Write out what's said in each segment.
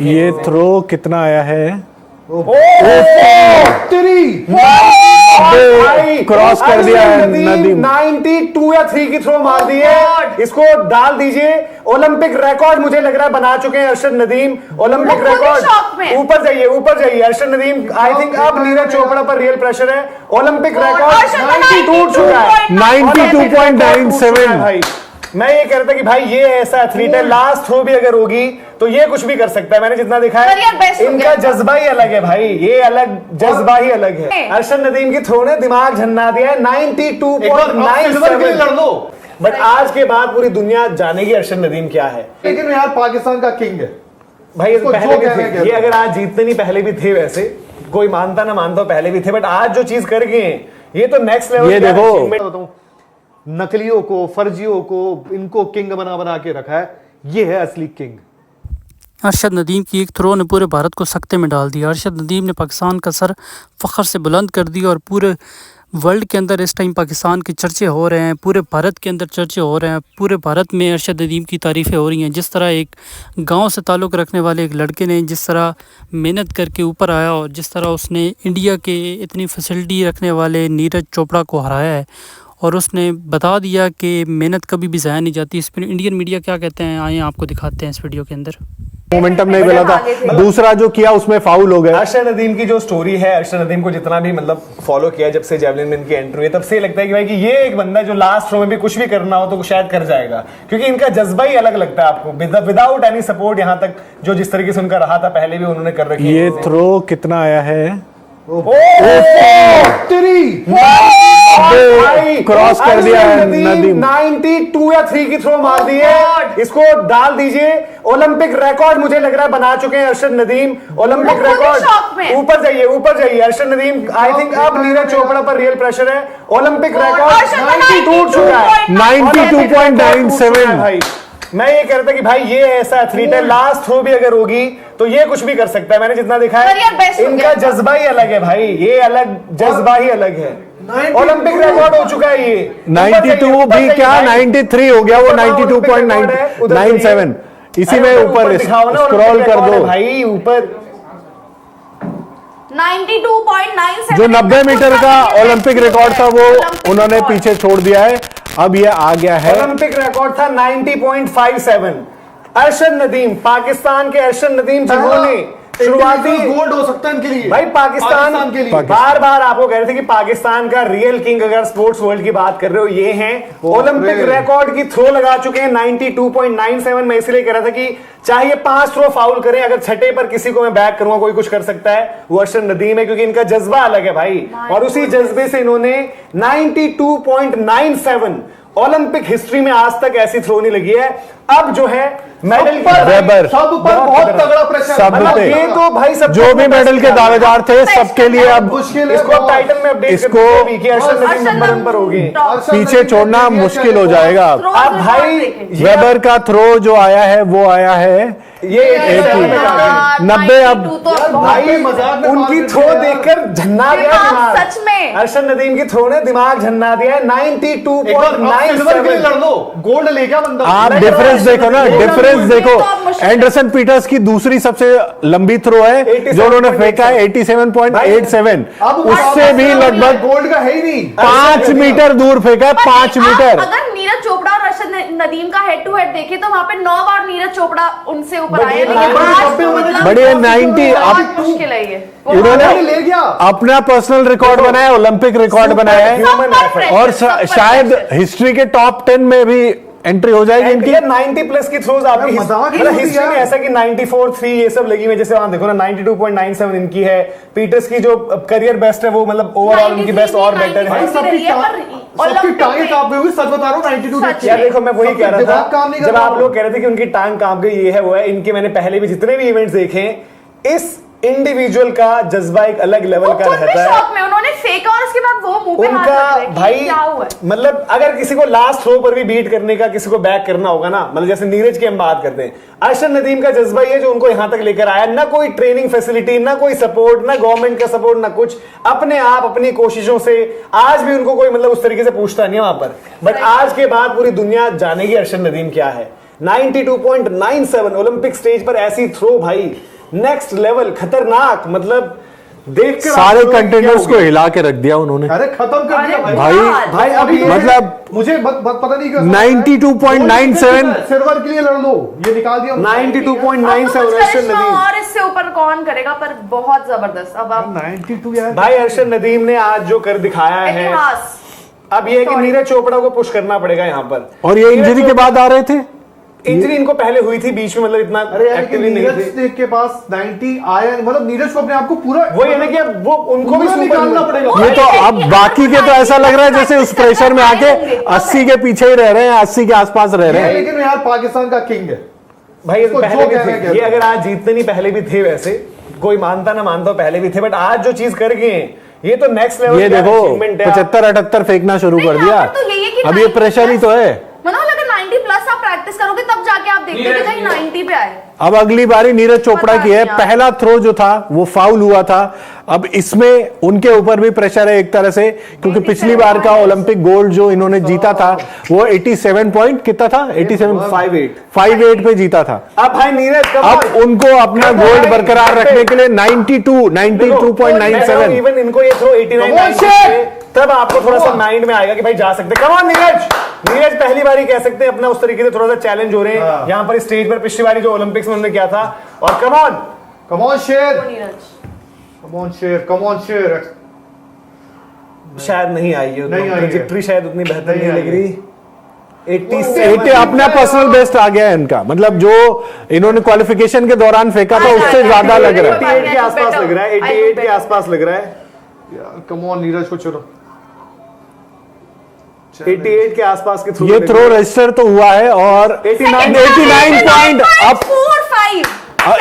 ये थ्रो कितना आया है? क्रॉस कर दिया है नदीम। 92 या 3 की थ्रो मार दी है। इसको डाल दीजिए। ओलंपिक रिकॉर्ड मुझे लग रहा है बना चुके हैं अरशद नदीम। ओलंपिक रिकॉर्ड ऊपर जाइए, ऊपर जाइए अरशद नदीम। आई थिंक अब नीरज चोपड़ा पर रियल प्रेशर है। ओलंपिक रिकॉर्ड 92 टूट चुका है, 92.97 भाई। मैं ये कह रहा था कि भाई ये ऐसा एथलीट है, लास्ट थ्रो भी अगर होगी तो ये कुछ भी कर सकता है। मैंने जितना देखा है इनका जज्बा ही अलग है भाई, ये अलग जज्बा ही अलग है। अरशद नदीम की थ्रो ने दिमाग झन्ना दिया है। 92.97 बट आज के बाद पूरी दुनिया जानेगी अरशद नदीम क्या है। लेकिन यार पाकिस्तान का किंग है भाई, पहले भी थे ये, अगर आज जीतते नहीं पहले भी थे, वैसे कोई मानता ना मानता पहले भी थे, बट आज जो चीज कर गए ये तो नेक्स्ट लेवल। ये देखो नकलियों को, फर्जियों को, इनको किंग बना के रखा है। ये है असली किंग। अरशद नदीम की एक थ्रो ने पूरे भारत को सकते में डाल दिया। अरशद नदीम ने पाकिस्तान का सर फ़ख्र से बुलंद कर दिया और पूरे वर्ल्ड के अंदर इस टाइम पाकिस्तान के चर्चे हो रहे हैं, पूरे भारत के अंदर चर्चे हो रहे हैं। पूरे भारत में अरशद नदीम की तारीफ़ें हो रही हैं। जिस तरह एक गांव से ताल्लुक़ रखने वाले एक लड़के ने जिस तरह मेहनत करके ऊपर आया और जिस तरह उसने इंडिया के इतनी फैसिलिटी रखने वाले नीरज चोपड़ा को हराया है और उसने बता दिया कि मेहनत कभी भी ज़ाया नहीं जाती। इस पर इंडियन मीडिया क्या कहते हैं, आइए आपको दिखाते हैं इस वीडियो के अंदर। मोमेंटम नहीं मिला था, दूसरा जो किया उसमें फाउल हो गया। अरशद नदीम की जो स्टोरी है, अरशद नदीम को जितना भी मतलब फॉलो किया जब से जेवलिन में इनकी एंट्री हुई, तब से लगता है कि भाई कि ये एक बंदा जो लास्ट थ्रो में भी कुछ भी करना हो तो शायद कर जाएगा, क्योंकि इनका जज्बा ही अलग लगता है आपको। विदाउट एनी सपोर्ट यहाँ तक जो जिस तरीके से उनका रहा था पहले भी उन्होंने कर रखी। ये थ्रो कितना आया है? क्रॉस कर दिया है नदीम। 92 या 3 की थ्रो मार दी है। इसको डाल दीजिए। ओलंपिक रिकॉर्ड मुझे लग रहा है बना चुके हैं अरशद नदीम। ओलंपिक रिकॉर्ड ऊपर जाइए, ऊपर जाइए अरशद नदीम। आई थिंक अब नीरज चोपड़ा पर रियल प्रेशर है। ओलंपिक रिकॉर्ड 92 टूट चुका है, 92.97 भाई। मैं ये कह रहा था कि भाई ये ऐसा एथलीट है, लास्ट थ्रो भी अगर होगी तो ये कुछ भी कर सकता है। मैंने जितना देखा है इनका जज्बा ही अलग है भाई, ये अलग जज्बा ही अलग है। ओलंपिक रिकॉर्ड हो चुका है ये। 92 भी क्या 93 हो गया, वो 92.97 इसी में ऊपर स्क्रॉल कर दो भाई। ऊपर 92.97 जो 90 मीटर का ओलंपिक रिकॉर्ड था वो उन्होंने पीछे छोड़ दिया है। अब ये आ गया है, ओलंपिक रिकॉर्ड था 90.57। अरशद नदीम, पाकिस्तान के अरशद नदीम जिन्होंने शुरुआती गोल्ड हो सकता है इनके लिए। भाई पाकिस्तान के लिए बार बार आपको कह रहे थे कि पाकिस्तान का रियल किंग अगर स्पोर्ट्स वर्ल्ड की बात कर रहे हो ये हैं। ओलंपिक रिकॉर्ड की थ्रो लगा चुके हैं 92.97। मैं इसलिए कह रहा था कि चाहे 5 थ्रो फाउल करें, अगर छठे पर किसी को मैं बैक करूंगा कोई कुछ कर सकता है, वो अरशद नदीम है, क्योंकि इनका जज्बा अलग है भाई। और उसी जज्बे से इन्होंने 92.97 ओलंपिक हिस्ट्री में आज तक ऐसी थ्रो नहीं लगी है। अब जो है मेडल वेबर सब पर बहुत तगड़ा प्रेशर, सब पे ये तो भाई सब जो भी मेडल के दावेदार थे सबके लिए अब मुश्किल इसको टाइटल में अपडेट इसको अरशद नदीम नंबर 1 पर होगी। पीछे छोड़ना मुश्किल हो जाएगा। अब भाई वेबर का थ्रो जो आया है वो आया है ये 90। अब भाई उनकी थ्रो देखकर झन्ना गया दिमाग, सच में अरशद नदीम की थ्रो ने दिमाग झन्ना दिया है। 92.97 लड़ लो, गोल्ड ले गया बंदा। आप डिफरेंस देखो ना, डिफरेंस देखो। एंडरसन पीटर्स की दूसरी सबसे लंबी थ्रो है जो उन्होंने फेंका है 87.87। उससे भी लगभग गोल्ड का है ही नहीं, 5 मीटर दूर फेंका है, 5 मीटर। अगर नीरज चोपड़ा और अरशद नदीम का हेड टू हेड देखे तो वहां पे 9 बार नीरज चोपड़ा उनसे ऊपर आए, लेकिन बढ़िया 90 मुश्किल है ये। इन्होंने ले गया, अपना पर्सनल रिकॉर्ड बनाया, ओलंपिक रिकॉर्ड बनाया है और शायद हिस्ट्री के टॉप 10 में भी एंट्री हो जाएगी इनकी। 90 प्लस की थ्रोज आपकी हिस्ट्री में ऐसा कि 94-3 ये सब लगी हुई, जैसे वहां देखो ना 92.97 इनकी है। पीटर्स की जो करियर बेस्ट है वो मतलब ओवरऑल उनकी बेस्ट और बेटर है। सबकी टांगें कांप गई, सच बता रहा हूं 92 यार देखो मैं वही कह रहा था जब आप लोग कह रहे थे कि उनकी टांग कांप गई, ये है वो है। इनके मैंने पहले भी जितने भी इवेंट्स देखे, इस इंडिविजुअल का जज्बा एक अलग लेवल का रहता है। उन्होंने फेंका और उसके बाद वो मुंह पे हाथ उनका रख दिया। भाई क्या हुआ? मतलब अगर किसी को लास्ट थ्रो पर भी बीट करने का, किसी को बैक करना होगा ना, मतलब जैसे नीरज की हम बात करते हैं, अरशद नदीम का जज्बा ये जो उनको यहां तक लेकर आया, ना कोई ट्रेनिंग फैसिलिटी, ना कोई सपोर्ट, ना गवर्नमेंट का सपोर्ट, ना कुछ, अपने आप अपनी कोशिशों से। आज भी उनको कोई मतलब उस तरीके से पूछता नहीं है वहां पर, बट आज के बाद पूरी दुनिया जानेगी अरशद नदीम क्या है। 92.97 ओलंपिक स्टेज पर ऐसी थ्रो भाई नेक्स्ट लेवल, खतरनाक, मतलब देखकर सारे आप लोग क्या कंटेंडर्स को होगे? हिला के रख दिया उन्होंने। अरे खत्म कर दिया अरे भाई। भाई भाई अभी मतलब मुझे पता नहीं क्यों 92.97 सिल्वर के लिए लड़ लो, ये निकाल दिया 92.97 अब कुछ अर्शद करिश्मा नदीम। और इससे ऊपर कौन करेगा, पर बहुत जबरदस्त। अब आप 92 यार भाई अर्शद नदीम ने आज जो कर दिखाया है, इतिहास। अब ये है कि Sorry. नीरज चोपड़ा को पुश करना पड़ेगा यहाँ पर। और ये इंजरी के बाद आ रहे थे। इंजरी इनको पहले हुई थी बीच में, मतलब इतना अरे यार कि एक्टिवली नहीं नीरज थे। के पास 90 आया, मतलब नीरज को अपने आप को पूरा वही है ना कि अब वो उनको भी पूरा सुपर निकालना पड़ेगा। ये तो अब बाकी के तो ऐसा लग रहा है जैसे उस प्रेशर में आके 80 के पीछे ही रह रहे हैं, 80 के आसपास रह रहे हैं। लेकिन यार पाकिस्तान का किंग है भाई उसको पहले जो भी कहना है थे कह ये, दो। अगर आज जीतते नहीं पहले भी थे, वैसे कोई मानता ना मानता पहले भी थे, बट आज जो चीज कर गए हैं ये तो नेक्स्ट लेवल ये देखो 75-78 फेंकना शुरू नहीं, कर यहाँ दिया। पर तो यही है कि अब ये 90 प्रेशर ही तो है। मनोज, अगर 90 प्लस आप प्रैक्टिस करोगे तब जाके आप देखते हो कि कहीं 90 पे आए। अब अगली बारी नीरज चोपड़ा की है। पता नहीं पहला थ्रो जो था वो फाउल हुआ था। अब इसमें उनके ऊपर भी प्रेशर है एक तरह से, क्योंकि पिछली बार का ओलंपिक गोल्ड जो इन्होंने जीता था वो 87 पॉइंट कितना था, 87.58 पे जीता था। अब भाई नीरज अब उनको अपना गोल्ड बरकरार रखने के लिए 92.97 इवन इनको ये थ्रो 89 तब आपको थोड़ा सा माइंड में आएगा कि भाई जा सकते। कम ऑन नीरज पहली बारी कह सकते हैं अपना उस तरीके से थोड़ा सा चैलेंज हो रहे हैं यहाँ पर स्टेज पर। पिछली बारी जो ओलंपिक्स में उन्होंने किया था, और कम ऑन शेर, नीरज कम ऑन शेर। शायद नहीं आई है, नहीं आई है। ट्रैजेक्टरी शायद उतनी बेहतर नहीं नहीं लग आई रही। 80 अपना पर्सनल बेस्ट आ गया है इनका, मतलब जो इन्होंने क्वालिफिकेशन के दौरान फेंका था उससे ज्यादा लग रहा है। 88 के आसपास लग रहा है, 88 के आसपास लग रहा है, यार कम ऑन नीरज को चलो। 88 के आसपास के थ्रू ये थ्रो रजिस्टर तो हुआ है और 89 पॉइंट अब 45।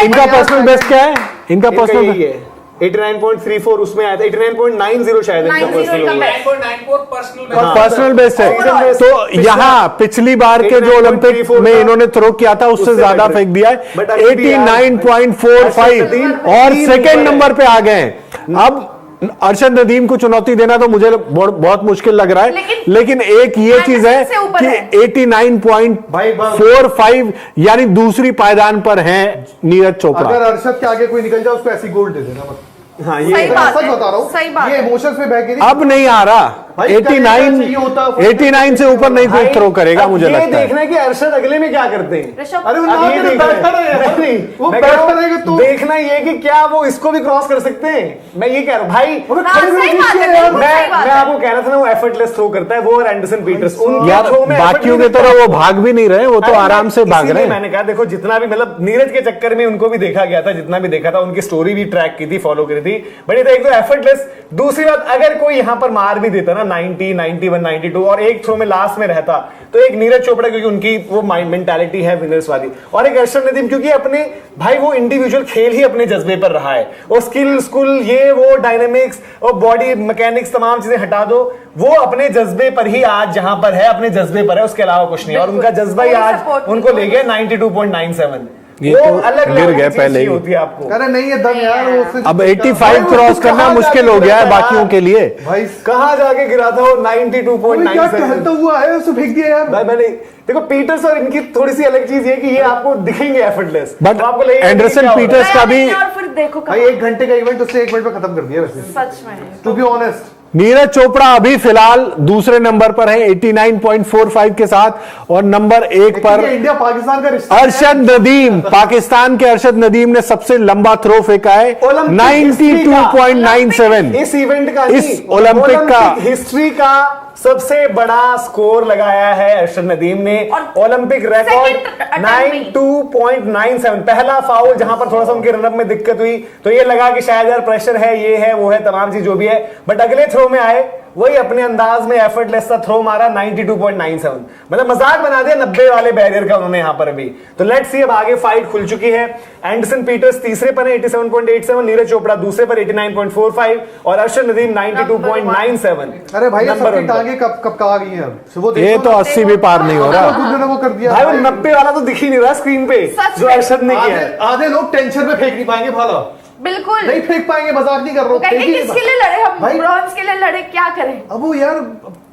इनका पर्सनल बेस्ट क्या है? इनका इनका पर्सनल यही है 89.34 उसमें आया था, 89.90 शायद इनका 90 पर्सनल का होगा। 9.94 पर्सनल पर्सनल बेस्ट है। Overall। तो यहाँ पिछली बार के जो ओलंपिक 89.34 में इन्होंने थ्रो किया था उससे उससे ज्यादा better। फेंक दिया But है, अभी भी यार 89.45 और तीन सेकेंड नंबर नंबर पे आ गए हैं। अब अरशद नदीम को चुनौती देना तो मुझे बहुत मुश्किल लग रहा है, लेकिन एक ये चीज है से ऊपर है। कि 89.45 यानी दूसरी पायदान पर हैं नीरज चोपड़ा। अगर अरशद के आगे कोई निकल जाए उसको ऐसी गोल्ड दे देना मत। हाँ सही ये बात सच है, बता रहा हूँ, सही बात ये है। इमोशंस में बह के नहीं। अब नहीं आ रहा, भाई करना चाहिए होता है। 89 से ऊपर नहीं कोई भाई, थ्रो करेगा अब मुझे ये लगता है। देखना है कि अरशद अगले में क्या करते हैं। ऋषभ, अरे वो अब ना ये करे, देखना है। बैठा रहे यार। नहीं, वो मैं बैठा कह रहा हूं, रहेगा तो देखना ये कि क्या वो इसको भी क्रॉस कर सकते हैं। मैं ये कह रहा हूँ भाई, हाँ, सही बात है, बिल्कुल मैं सही बात मैं है। आपको कह रहा था ना, वो एफर्टलेस थ्रो करता है वो, और एंडरसन पीटर्स उनके यार थ्रो में बाकियों की तरह वो भाग भी नहीं रहे, वो तो अरे आराम से भाग इसीलिए रहे हैं। मैंने कहा देखो, जितना भी मतलब नीरज के चक्कर में उनको भी देखा गया था, जितना भी देखा था, उनकी स्टोरी भी ट्रैक की थी, फॉलो करी थी, बट ये तो एक तो एफर्टलेस। दूसरी बात, अगर कोई यहां पर मार भी देता ना 90, 91, 92 और एक थ्रो में लास्ट में रहता, तो एक नीरज चोपड़ा, क्योंकि उनकी वो मेंटालिटी है विनर्स वाली, और एक अर्शद नदीम क्योंकि अपने भाई वो इंडिविजुअल खेल ही अपने जज्बे पर रहा है, और स्किल ये वो डायनेमिक्स और बॉडी मैकेनिक्स तमाम चीजें हटा दो, वो अपने जज्बे पर ही आज जहां पर है, अपने जज्बे पर है, उसके अलावा कुछ नहीं है। और उनका जज्बा ही आज उनको ले गया 92.97। ये वो तो अलग गिर लेवल गए की पहले चीज ही। होती है आपको। अरे नहीं है दम यार, वो उससे- अब 85 क्रॉस करना मुश्किल हो गया है बाकियों के लिए। भाई कहां जाके गिरा था वो क्या 92.97। टहलता हुआ है, उसे फेंक दिया यार। भाई मैंने देखो पीटर्स और इनकी थोड़ी सी अलग चीज ये कि ये आपको दिखेंगे एफर्टलेस, बट तो आपको लगेगा कि एंडरसन क्या हो रहा है। पीटर्स का भी और फिर देखो भाई 1 घंटे का इवेंट उसने 1 मिनट में खत्म कर दिया वैसे, सच में to be honest. Neeraj Chopra अभी फिलहाल दूसरे नंबर पर है 89.45 के साथ, और नंबर 1 पर इंडिया पाकिस्तान का रिश्ता अरशद नदीम। पाकिस्तान के अरशद नदीम ने सबसे लंबा थ्रो फेंका है ओलंपिक 92.97। इस इवेंट का इस ओलंपिक का हिस्ट्री का सबसे बड़ा स्कोर लगाया है अरशद नदीम ने। और ओलंपिक रिकॉर्ड second attempt में। 92.97। पहला फाउल जहां पर थोड़ा सा उनके रनअप में दिक्कत हुई तो ये लगा कि शायद यार प्रेशर है, ये है वो है, तमाम चीज जो भी है, बट अगले थ्रो में आए वही अपने अंदाज में एफर्टलेस सा थ्रो मारा 92.97। मतलब मजाक बना दिया 90 वाले बैरियर का उन्होंने यहां पर अभी। तो लेट्स सी अब आगे फाइट खुल चुकी है। एंडरसन पीटर्स तीसरे पर है 87.87, नीरज चोपड़ा दूसरे पर 89.45 और अरशद नदीम 92.97। अरे भाई ये नंबर सबकी वन पर। टांगे कब कब कहाँ गई हैं अब? वो ये देखो तो ना, 80 भी पार नहीं हो रहा। दूसरे ने वो कर दिया भाई वो 90 वाला तो दिख ही नहीं रहा स्क्रीन पे सच जो में। अरशद ने किया है। आधे लोग टेंशन में फेंक नहीं पाएंगे भाला, बिल्कुल नहीं फेंक पाएंगे, मजाक नहीं कर रहा हूं, कहेंगे फेंक ही नहीं किसके लिए लड़े हम, भाई। ब्रॉन्ज के लिए लड़े, क्या करें। अब वो यार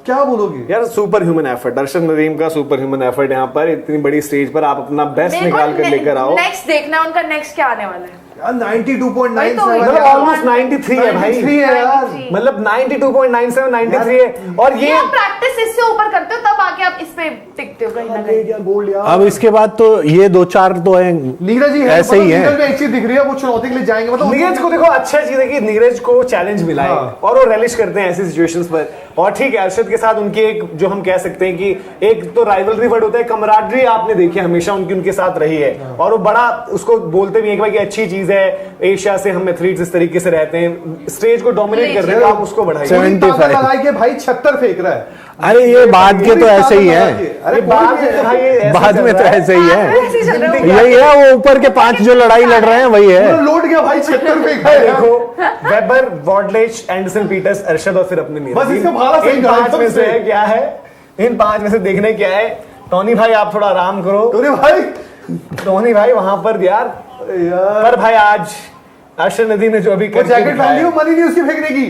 क्या बोलोगे यार super human effort, Arshad Nadeem का सुपर ह्यूमन एफर्ट यहाँ पर, इतनी बड़ी स्टेज पर आप अपना बेस्ट निकाल कर लेकर आओ। नेक्स्ट देखना है उनका नेक्स्ट क्या आने वाला है। 92.97 मतलब ऑलमोस्ट 93 है भाई, 93 है यार, मतलब 92.97 93 है। और ये आप प्रैक्टिस इससे ऊपर करते हो तब आके आप इस पे टिकते हो कहीं ना कहीं। गोल्ड यार। अब इसके बाद तो ये 2-4 तो है, नीरज जी ऐसे ही है। नीरज में एक चीज दिख रही है, वो चुनौती के लिए जाएंगे, मतलब नीरज को देखो अच्छा चीज है कि नीरज को चैलेंज मिला है और वो रेलिश करते हैं ऐसी सिचुएशंस पर। और ठीक है, अर्शद के साथ उनकी एक जो हम कह सकते हैं कि एक तो राइवलरी वर्ड होता है, कमराडरी आपने देखी हमेशा उनके साथ रही है। और वो बड़ा उसको बोलते भी हैं कि भाई अच्छी चीज है, एशिया से हम एथलीट्स इस तरीके से रहते हैं, स्टेज को डोमिनेट कर रहे हैं, आप उसको बढ़ाइए। 75 लगाई के भाई 76 फेंक रहा है। अरे ये बाद के तो ऐसे ही है, अरे बाद में तो भाई ये ऐसे बाद में चल तो रहा है। ऐसे ही ऐसे ही चल रहा है, है। यही है वो ऊपर के 5 जो लड़ाई लड़ रहे हैं वही है। लोड गया भाई 76 फेंक भाई है। देखो वेबर, वॉडलेच, एंडरसन, पीटर्स, अर्शद और फिर अपने नीरज। बस इसका भाला सही इन करा 5 में से सबसे। है क्या है, इन 5 में से देखने क्या है। टोनी भाई आप थोड़ा आराम करो, अरे भाई टोनी भाई वहां पर यार। पर भाई आज अर्शद नदीम ने जो अभी वो जैकेट पहन ली, वो मनी नहीं उसकी फेंकने की।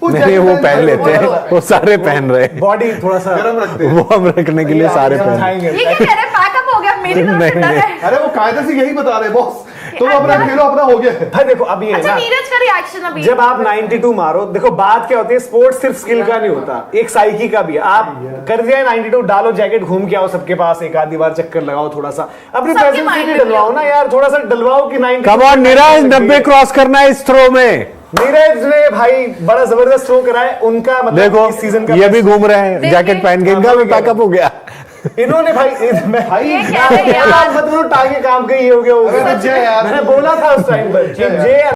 नहीं जैकेट वो पहन पहन ली, लेते हैं, वो सारे पहन रहे हैं, बॉडी थोड़ा सा गरम रखते हैं। वो हम रखने के लिए सारे पहन। उठाएंगे। ये क्या कह रहे हैं, पैकअप हो गया मेरी तरफ से नहीं, डर है। अरे वो कायदे से यही बता रहे बॉस, तुम अपना खेलो, अपना हो गया है। भाई देखो अभी है अच्छा ना, नीरज का रिएक्शन अभी जब आप 92 मारो, देखो बात क्या होती है, स्पोर्ट्स सिर्फ स्किल का नहीं होता, एक साइकी का भी है। आप कर दिया 92, डालो जैकेट, घूम के आओ सबके पास, एक आधी बार चक्कर लगाओ, थोड़ा सा अपनी सबके प्रेजेंस mind भी में डलवाओ ना यार, थोड़ा सा डलवाओ कि 92। कम ऑन नीरज, 90 क्रॉस करना है इस थ्रो में। नीरज ने भाई बड़ा जबरदस्त थ्रो करा है, उनका मतलब देखो इस सीजन का ये भी घूम रहे हैं जैकेट पहन के, इनका भी पैकअप हो गया। इन्होंने भाई भाई ये क्या है यार? मतलब टांगे काम के ये हो गया, अरे बच्चे यार। मैंने बोला था उस टाइम पर कि ये